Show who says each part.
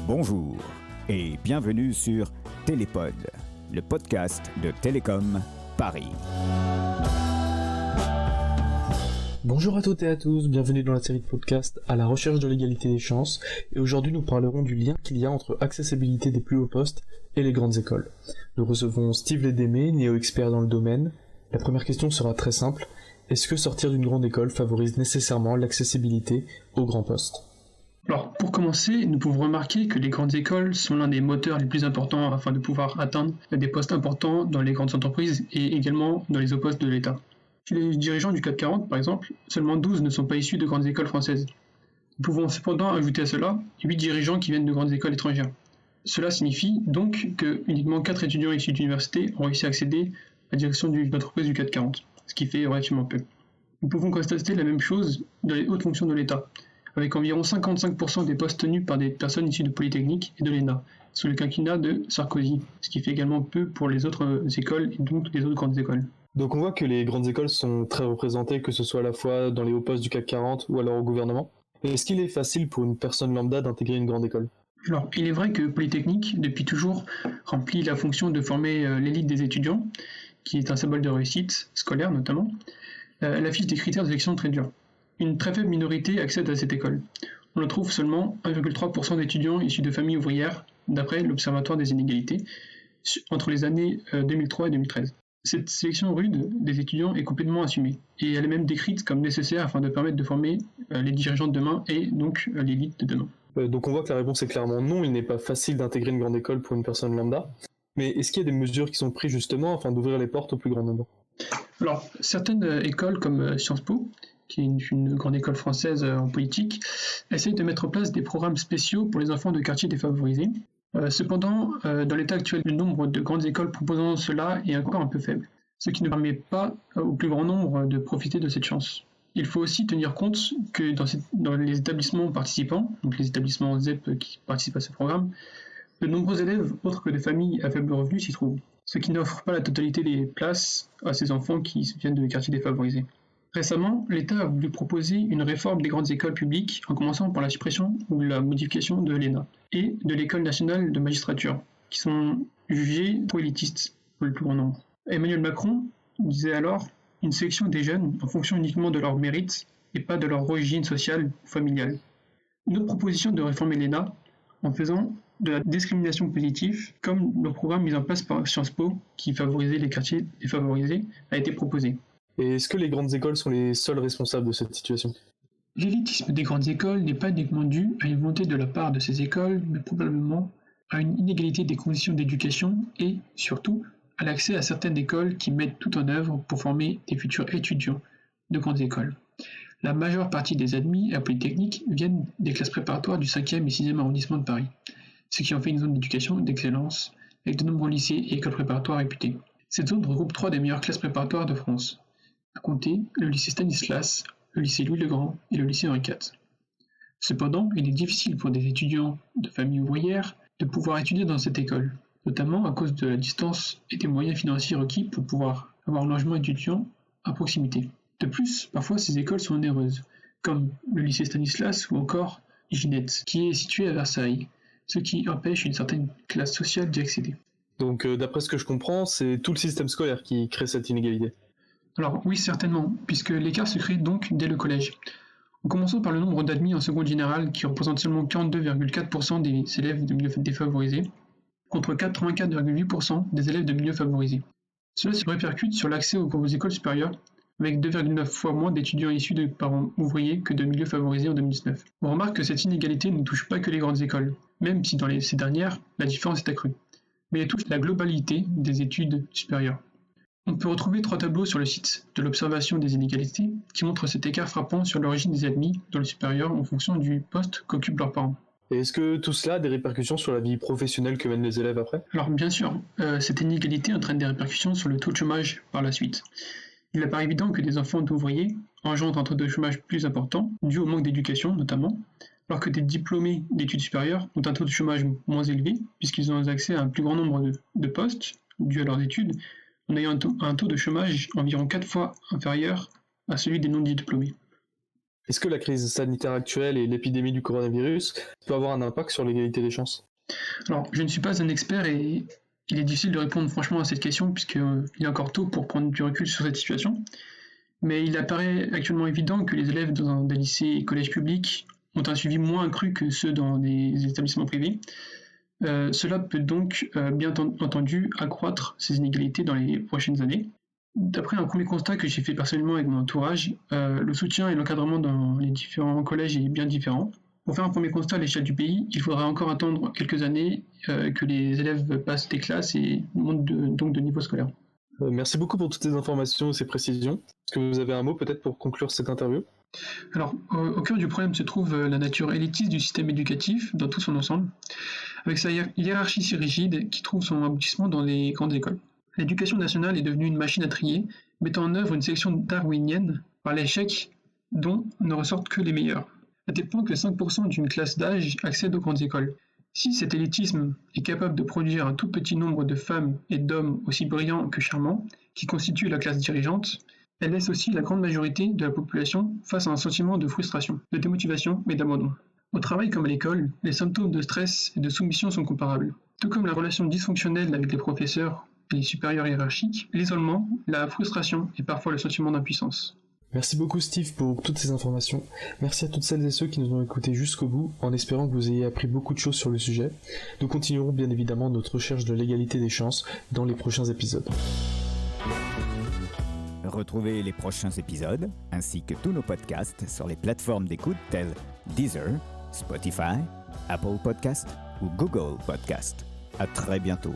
Speaker 1: Bonjour et bienvenue sur Télépod, le podcast de Télécom Paris.
Speaker 2: Bonjour à toutes et à tous, bienvenue dans la série de podcasts à la recherche de l'égalité des chances, et aujourd'hui nous parlerons du lien qu'il y a entre accessibilité des plus hauts postes et les grandes écoles. Nous recevons Steve Lédémé, néo-expert dans le domaine. La première question sera très simple, est-ce que sortir d'une grande école favorise nécessairement l'accessibilité aux grands postes ?
Speaker 3: Alors, pour commencer, nous pouvons remarquer que les grandes écoles sont l'un des moteurs les plus importants afin de pouvoir atteindre des postes importants dans les grandes entreprises et également dans les hauts postes de l'État. Chez les dirigeants du CAC 40, par exemple, seulement 12 ne sont pas issus de grandes écoles françaises. Nous pouvons cependant ajouter à cela 8 dirigeants qui viennent de grandes écoles étrangères. Cela signifie donc que uniquement 4 étudiants issus d'universités ont réussi à accéder à la direction d'une entreprise du CAC 40, ce qui fait relativement peu. Nous pouvons constater la même chose dans les hautes fonctions de l'État, avec environ 55% des postes tenus par des personnes issues de Polytechnique et de l'ENA, sous le quinquennat de Sarkozy, ce qui fait également peu pour les autres écoles et donc les autres grandes écoles.
Speaker 2: Donc on voit que les grandes écoles sont très représentées, que ce soit à la fois dans les hauts postes du CAC 40 ou alors au gouvernement. Est-ce qu'il est facile pour une personne lambda d'intégrer une grande école ?
Speaker 3: Alors, il est vrai que Polytechnique, depuis toujours, remplit la fonction de former l'élite des étudiants, qui est un symbole de réussite, scolaire notamment. Elle affiche des critères de sélection très durs. Une très faible minorité accède à cette école. On en trouve seulement 1,3% d'étudiants issus de familles ouvrières, d'après l'Observatoire des inégalités, entre les années 2003 et 2013. Cette sélection rude des étudiants est complètement assumée, et elle est même décrite comme nécessaire afin de permettre de former les dirigeants de demain et donc l'élite de demain.
Speaker 2: Donc on voit que la réponse est clairement non, il n'est pas facile d'intégrer une grande école pour une personne lambda. Mais est-ce qu'il y a des mesures qui sont prises justement afin d'ouvrir les portes au plus grand nombre ?
Speaker 3: Alors, certaines écoles comme Sciences Po, qui est une grande école française en politique, essayent de mettre en place des programmes spéciaux pour les enfants de quartiers défavorisés. Cependant, dans l'état actuel, le nombre de grandes écoles proposant cela est encore un peu faible, ce qui ne permet pas au plus grand nombre de profiter de cette chance. Il faut aussi tenir compte que dans les établissements participants, donc les établissements ZEP qui participent à ce programme, de nombreux élèves autres que des familles à faible revenu s'y trouvent, ce qui n'offre pas la totalité des places à ces enfants qui viennent de quartiers défavorisés. Récemment, l'État a voulu proposer une réforme des grandes écoles publiques en commençant par la suppression ou la modification de l'ENA et de l'École nationale de magistrature, qui sont jugées trop élitistes pour le plus grand nombre. Emmanuel Macron disait alors une sélection des jeunes en fonction uniquement de leur mérite et pas de leur origine sociale ou familiale. Une autre proposition de réformer l'ENA en faisant de la discrimination positive, comme le programme mis en place par Sciences Po qui favorisait les quartiers défavorisés, a été proposé.
Speaker 2: Et est-ce que les grandes écoles sont les seules responsables de cette situation ?
Speaker 3: L'élitisme des grandes écoles n'est pas uniquement dû à une volonté de la part de ces écoles, mais probablement à une inégalité des conditions d'éducation et, surtout, à l'accès à certaines écoles qui mettent tout en œuvre pour former des futurs étudiants de grandes écoles. La majeure partie des admis à Polytechnique viennent des classes préparatoires du 5e et 6e arrondissement de Paris, ce qui en fait une zone d'éducation d'excellence avec de nombreux lycées et écoles préparatoires réputés. Cette zone regroupe 3 des meilleures classes préparatoires de France, à compter le lycée Stanislas, le lycée Louis-le-Grand et le lycée Henri IV. Cependant, il est difficile pour des étudiants de familles ouvrières de pouvoir étudier dans cette école, notamment à cause de la distance et des moyens financiers requis pour pouvoir avoir un logement étudiant à proximité. De plus, parfois ces écoles sont onéreuses, comme le lycée Stanislas ou encore Ginette, qui est situé à Versailles, ce qui empêche une certaine classe sociale d'y accéder.
Speaker 2: Donc d'après ce que je comprends, c'est tout le système scolaire qui crée cette inégalité.
Speaker 3: Alors oui, certainement, puisque l'écart se crée donc dès le collège. En commençant par le nombre d'admis en seconde générale qui représente seulement 42,4% des élèves de milieux défavorisés, contre 84,8% des élèves de milieux favorisés. Cela se répercute sur l'accès aux écoles supérieures, avec 2,9 fois moins d'étudiants issus de parents ouvriers que de milieux favorisés en 2019. On remarque que cette inégalité ne touche pas que les grandes écoles, même si dans ces dernières, la différence est accrue, mais elle touche la globalité des études supérieures. On peut retrouver 3 tableaux sur le site de l'observation des inégalités qui montrent cet écart frappant sur l'origine des admis dans le supérieur en fonction du poste qu'occupent leurs parents.
Speaker 2: Et est-ce que tout cela a des répercussions sur la vie professionnelle que mènent les élèves après ?
Speaker 3: Alors bien sûr, cette inégalité entraîne des répercussions sur le taux de chômage par la suite. Il apparaît évident que des enfants d'ouvriers engendrent un taux de chômage plus important, dû au manque d'éducation notamment, alors que des diplômés d'études supérieures ont un taux de chômage moins élevé, puisqu'ils ont accès à un plus grand nombre de postes, dû à leurs études, en ayant un taux de chômage environ 4 fois inférieur à celui des non-diplômés.
Speaker 2: Est-ce que la crise sanitaire actuelle et l'épidémie du coronavirus peut avoir un impact sur l'égalité des chances?
Speaker 3: Alors, je ne suis pas un expert et il est difficile de répondre franchement à cette question puisqu'il est encore tôt pour prendre du recul sur cette situation. Mais il apparaît actuellement évident que les élèves dans des lycées et collèges publics ont un suivi moins accru que ceux dans des établissements privés. Cela peut donc bien entendu accroître ces inégalités dans les prochaines années. D'après un premier constat que j'ai fait personnellement avec mon entourage, le soutien et l'encadrement dans les différents collèges est bien différent. Pour faire un premier constat à l'échelle du pays, il faudra encore attendre quelques années que les élèves passent des classes et montent donc de niveau scolaire.
Speaker 2: Merci beaucoup pour toutes ces informations et ces précisions. Est-ce que vous avez un mot peut-être pour conclure cette interview?
Speaker 3: Alors, au cœur du problème se trouve la nature élitiste du système éducatif dans tout son ensemble, avec sa hiérarchie si rigide qui trouve son aboutissement dans les grandes écoles. L'éducation nationale est devenue une machine à trier, mettant en œuvre une sélection darwinienne par l'échec dont ne ressortent que les meilleurs, à tel point que 5% d'une classe d'âge accède aux grandes écoles. Si cet élitisme est capable de produire un tout petit nombre de femmes et d'hommes aussi brillants que charmants, qui constituent la classe dirigeante, elle laisse aussi la grande majorité de la population face à un sentiment de frustration, de démotivation et d'abandon. Au travail comme à l'école, les symptômes de stress et de soumission sont comparables. Tout comme la relation dysfonctionnelle avec les professeurs et les supérieurs hiérarchiques, l'isolement, la frustration et parfois le sentiment d'impuissance.
Speaker 2: Merci beaucoup Steve pour toutes ces informations. Merci à toutes celles et ceux qui nous ont écoutés jusqu'au bout, en espérant que vous ayez appris beaucoup de choses sur le sujet. Nous continuerons bien évidemment notre recherche de l'égalité des chances dans les prochains épisodes.
Speaker 1: Retrouvez les prochains épisodes, ainsi que tous nos podcasts sur les plateformes d'écoute telles Deezer, Spotify, Apple Podcast ou Google Podcast. À très bientôt.